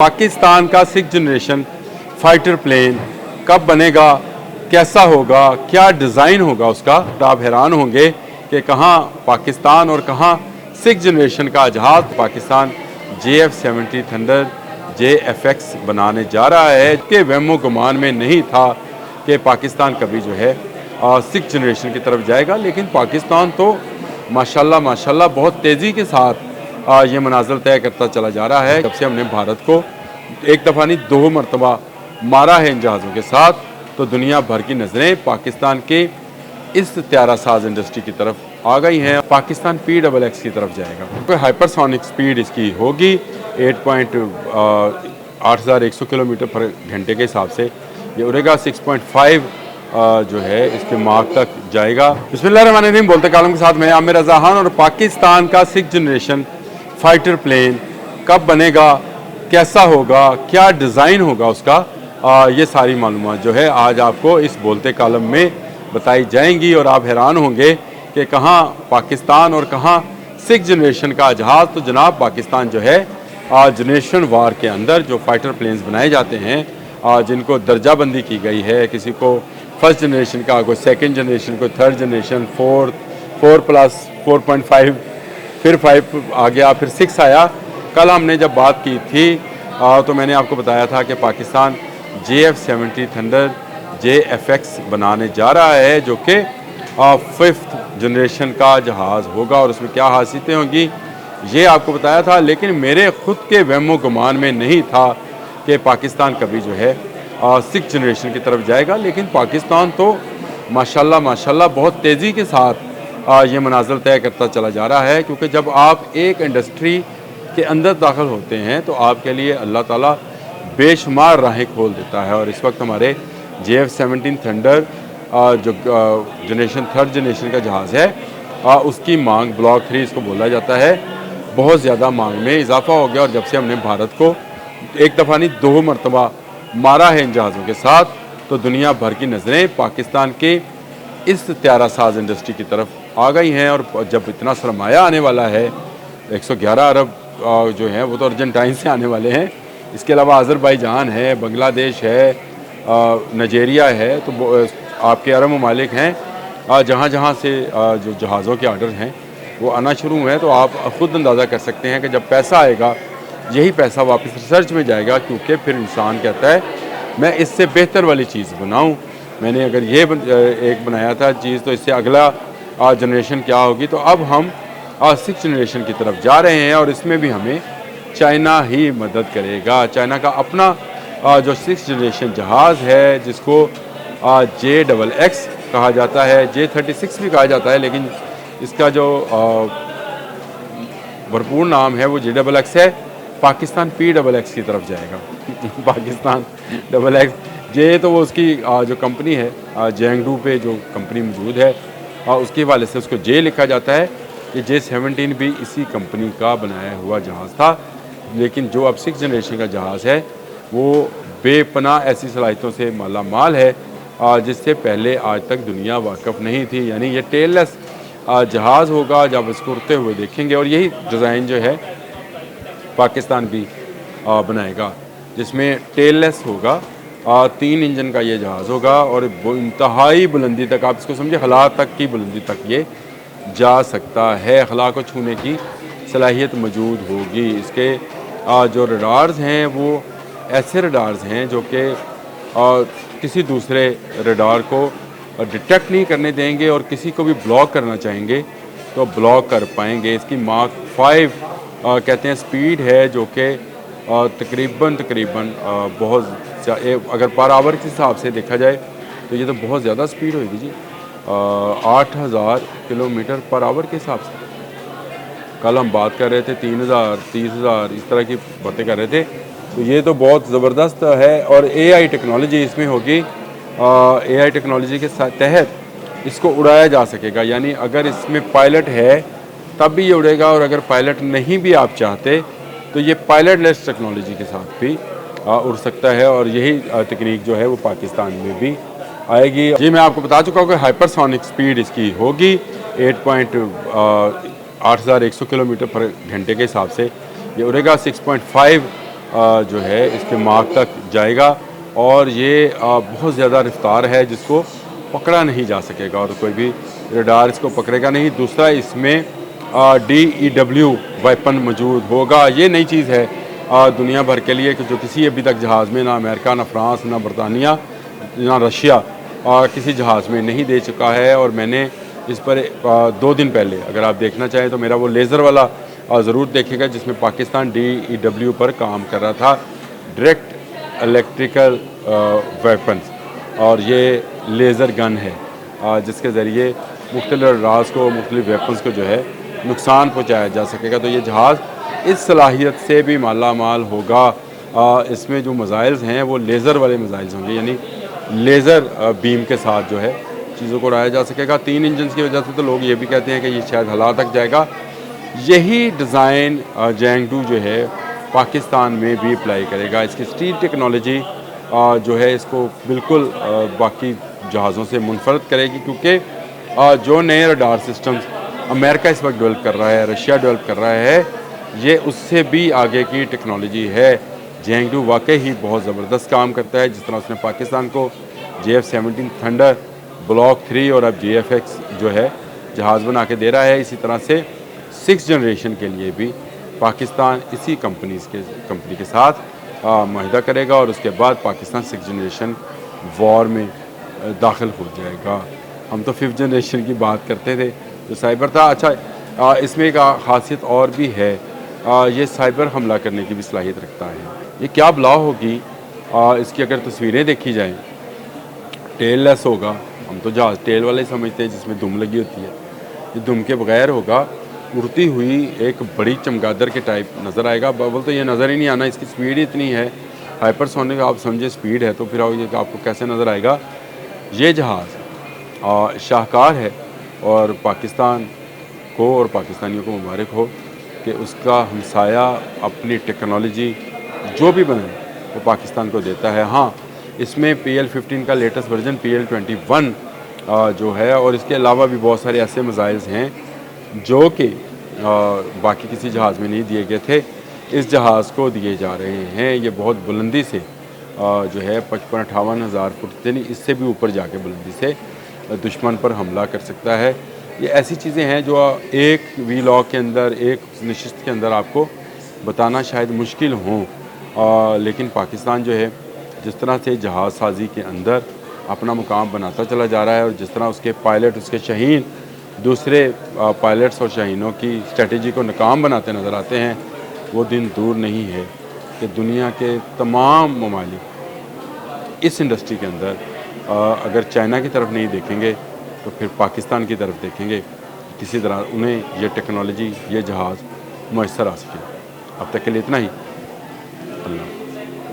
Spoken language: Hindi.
पाकिस्तान का 6th जनरेशन फाइटर प्लेन कब बनेगा, कैसा होगा, क्या डिज़ाइन होगा उसका। आप हैरान होंगे कि कहाँ पाकिस्तान और कहाँ 6th जनरेशन का जहाज़ पाकिस्तान JF-70 थंडर JFX बनाने जा रहा है। कि वहमो गुमान में नहीं था कि पाकिस्तान कभी जो है 6th जनरेशन की तरफ जाएगा, लेकिन पाकिस्तान तो माशाल्लाह बहुत तेज़ी के साथ ये मनाज़िल तय करता चला जा रहा है। जब से हमने भारत को एक दफ़ा नहीं 2 मरतबा मारा है इन जहाज़ों के साथ, तो दुनिया भर की नज़रें पाकिस्तान के इस त्यारा साज इंडस्ट्री की तरफ आ गई हैं। पाकिस्तान PXX की तरफ जाएगा। तो हाइपरसोनिक स्पीड इसकी होगी 8100 किलोमीटर पर घंटे के हिसाब से ये उड़ेगा। 6.5 जो है इसके मार्क तक जाएगा। बिस्मिल्लाहिर्रहमानिर्रहीम बोलते कालम के साथ मैं आमिर रज़ा खान। और पाकिस्तान का 6th जनरेशन फाइटर प्लेन कब बनेगा, कैसा होगा, क्या डिज़ाइन होगा उसका, ये सारी मालूमात जो है आज आपको इस बोलते कालम में बताई जाएंगी। और आप हैरान होंगे कि कहाँ पाकिस्तान और कहाँ 6th जनरेशन का जहाज़। तो जनाब पाकिस्तान जो है जनरेशन वार के अंदर जो फाइटर प्लेन्स बनाए जाते हैं, जिनको दर्जाबंदी की गई है, किसी को 1st जनरेशन का, कोई 2nd जनरेशन, कोई 3rd जनरेशन, 4+4.5, फिर 5 आ गया, फिर 6 आया। कल हमने जब बात की थी तो मैंने आपको बताया था कि पाकिस्तान JF-70 थंडर JFX बनाने जा रहा है, जो कि 5th जनरेशन का जहाज़ होगा। और उसमें क्या खासियतें होंगी ये आपको बताया था, लेकिन मेरे ख़ुद के वहमो गुमान में नहीं था कि पाकिस्तान कभी जो है 6th जनरेशन की तरफ जाएगा, लेकिन पाकिस्तान तो माशाल्लाह बहुत तेज़ी के साथ ये मनाज़िल तय करता चला जा रहा है। क्योंकि जब आप एक इंडस्ट्री के अंदर दाखिल होते हैं तो आपके लिए अल्लाह ताला बेशुमार राहें खोल देता है। और इस वक्त हमारे JF-17 थंडर जो जनरेशन 3rd जनरेशन का जहाज़ है, उसकी मांग ब्लॉक 3 इसको बोला जाता है, बहुत ज़्यादा मांग में इजाफा हो गया। और जब से हमने भारत को एक दफ़ा नहीं 2 मरतबा मारा है इन जहाज़ों के साथ, तो दुनिया भर की नज़रें पाकिस्तान के इस त्यारा साज इंडस्ट्री की तरफ आ गई हैं। और जब इतना सरमाया आने वाला है, 111 अरब जो हैं वो तो अर्जेंटाइन से आने वाले हैं, इसके अलावा अज़रबैजान है, बांग्लादेश है, नाइजीरिया है, तो आपके अरब ममालिक हैं जहाँ से जो जहाज़ों के आर्डर हैं वो आना शुरू हुए हैं। तो आप ख़ुद अंदाज़ा कर सकते हैं कि जब पैसा आएगा यही पैसा वापस रिसर्च में जाएगा, क्योंकि फिर इंसान कहता है मैं इससे बेहतर वाली चीज़ बनाऊँ। मैंने अगर ये एक बनाया था चीज़, तो इससे अगला जनरेशन क्या होगी। तो अब हम 6th जनरेशन की तरफ जा रहे हैं और इसमें भी हमें चाइना ही मदद करेगा। चाइना का अपना जो 6th जनरेशन जहाज़ है, जिसको JXX कहा जाता है, J36 भी कहा जाता है, लेकिन इसका जो भरपूर नाम है वो JXX है। पाकिस्तान PXX की तरफ जाएगा। पाकिस्तान XX जे तो वो उसकी जो कंपनी है जेंगडू पे जो कंपनी मौजूद है, उसके हवाले से उसको जे लिखा जाता है। कि J-17 भी इसी कंपनी का बनाया हुआ जहाज़ था, लेकिन जो अब 6th जनरेशन का जहाज़ है वो बेपनाह ऐसी सलाहियतों से माला माल है जिससे पहले आज तक दुनिया वाकिफ़ नहीं थी। यानी ये टेललेस जहाज़ होगा जब इसको उड़ते हुए देखेंगे। और यही डिज़ाइन जो है पाकिस्तान भी बनाएगा, जिसमें टेललेस होगा, 3 इंजन का ये जहाज़ होगा और इंतहाई बुलंदी तक, आप इसको समझे खला तक की बुलंदी तक ये जा सकता है। खला को छूने की सलाहियत मौजूद होगी। इसके जो रडार्स हैं वो ऐसे रडार्स हैं जो कि किसी दूसरे रडार को डिटेक्ट नहीं करने देंगे, और किसी को भी ब्लॉक करना चाहेंगे तो ब्लॉक कर पाएंगे। इसकी मार्क 5 कहते हैं स्पीड है, जो कि तकरीबन बहुत अगर पर आवर के हिसाब से देखा जाए तो ये तो बहुत ज़्यादा स्पीड होगी जी। 8000 किलोमीटर पर आवर के हिसाब से। कल हम बात कर रहे थे 3000 30,000 इस तरह की बातें कर रहे थे, तो ये तो बहुत ज़बरदस्त है। और AI टेक्नोलॉजी इसमें होगी। AI टेक्नोलॉजी के तहत इसको उड़ाया जा सकेगा। यानी अगर इसमें पायलट है तब भी ये उड़ेगा, और अगर पायलट नहीं भी आप चाहते तो ये पायलटलेस टेक्नोलॉजी के साथ भी उड़ सकता है। और यही तकनीक जो है वो पाकिस्तान में भी आएगी। जी मैं आपको बता चुका हूँ कि हाइपरसोनिक स्पीड इसकी होगी 8100 किलोमीटर पर घंटे के हिसाब से ये उड़ेगा। 6.5 जो है इसके मार्ग तक जाएगा और ये बहुत ज़्यादा रफ्तार है जिसको पकड़ा नहीं जा सकेगा और कोई भी रडार इसको पकड़ेगा नहीं। दूसरा, इसमें DEW वेपन मौजूद होगा। ये नई चीज़ है दुनिया भर के लिए कि जो किसी अभी तक जहाज़ में, ना अमेरिका, ना फ्रांस, ना बरतानिया, ना रशिया किसी जहाज़ में नहीं दे चुका है। और मैंने इस पर 2 दिन पहले, अगर आप देखना चाहें तो मेरा वो लेज़र वाला ज़रूर देखेगा जिसमें पाकिस्तान DEW पर काम कर रहा था, डायरेक्ट इलेक्ट्रिकल वेपन्स, और ये लेज़र गन है जिसके ज़रिए मुख्तलिफ रडार्स को, मुख्तलिफ वेपन्स को जो है नुकसान पहुँचाया जा सकेगा। तो ये जहाज़ इस सलाहियत से भी माला माल होगा। इसमें जो मिसाइल्स हैं वो लेज़र वाले मिसाइल्स होंगे, यानी लेज़र बीम के साथ जो है चीज़ों को उड़ाया जा सकेगा। 3 इंजन की वजह से तो लोग ये भी कहते हैं कि ये शायद हला तक जाएगा। यही डिज़ाइन जैंगडू जो है पाकिस्तान में भी अप्लाई करेगा। इसकी स्टील टेक्नोलॉजी जो है इसको बिल्कुल बाकी जहाज़ों से मुनफरद करेगी, क्योंकि जो नए रडार सिस्टम्स अमेरिका इस वक्त डेवलप कर रहा है, रशिया डेवलप कर रहा है, ये उससे भी आगे की टेक्नोलॉजी है। जैंगडू वाकई ही बहुत ज़बरदस्त काम करता है। जिस तरह उसने पाकिस्तान को JF-17 थंडर ब्लॉक 3 और अब JFX जो है जहाज़ बना के दे रहा है, इसी तरह से 6th जनरेशन के लिए भी पाकिस्तान इसी कंपनी के साथ मुआहिदा करेगा और उसके बाद पाकिस्तान 6th जनरेशन वॉर में दाखिल हो जाएगा। हम तो 5th जनरेशन की बात करते थे जो साइबर था। अच्छा, इसमें एक खासियत और भी है, ये साइबर हमला करने की भी सलाहियत रखता है। ये क्या बला होगी, इसकी अगर तस्वीरें देखी जाएँ, टेल लेस होगा। हम तो जहाज़ टेल वाले समझते हैं जिसमें दुम लगी होती है, ये दुम के बगैर होगा। उड़ती हुई एक बड़ी चमगादड़ के टाइप नज़र आएगा। बबल तो ये नज़र ही नहीं आना, इसकी स्पीड ही इतनी है, हाइपरसोनिक आप समझे स्पीड है, तो फिर आपको कैसे नज़र आएगा। ये जहाज़ शाहकार है और पाकिस्तान को और पाकिस्तानियों को मुबारक हो कि उसका हमसाया अपनी टेक्नोलॉजी जो भी बने वो पाकिस्तान को देता है। हाँ, इसमें PL-15 का लेटेस्ट वर्जन PL-21 जो है, और इसके अलावा भी बहुत सारे ऐसे मिसाइल्स हैं जो कि बाकी किसी जहाज़ में नहीं दिए गए थे, इस जहाज़ को दिए जा रहे हैं। ये बहुत बुलंदी से जो है 55-58 हज़ार फुट, यानी इससे भी ऊपर जाके बुलंदी से दुश्मन पर हमला कर सकता है। ये ऐसी चीज़ें हैं जो एक वीलॉग के अंदर, एक नशिस्त के अंदर आपको बताना शायद मुश्किल हों, लेकिन पाकिस्तान जो है जिस तरह से जहाज़ साजी के अंदर अपना मुकाम बनाता चला जा रहा है और जिस तरह उसके पायलट, उसके शाहीन दूसरे पायलट्स और शाहीनों की स्ट्रेटजी को नाकाम बनाते नज़र आते हैं, वो दिन दूर नहीं है कि दुनिया के तमाम ममालिक इस इंडस्ट्री के अंदर अगर चाइना की तरफ नहीं देखेंगे तो फिर पाकिस्तान की तरफ देखेंगे, किसी तरह उन्हें ये टेक्नोलॉजी, ये जहाज़ मैसर आ सके। अब तक के लिए इतना ही। अल्लाह।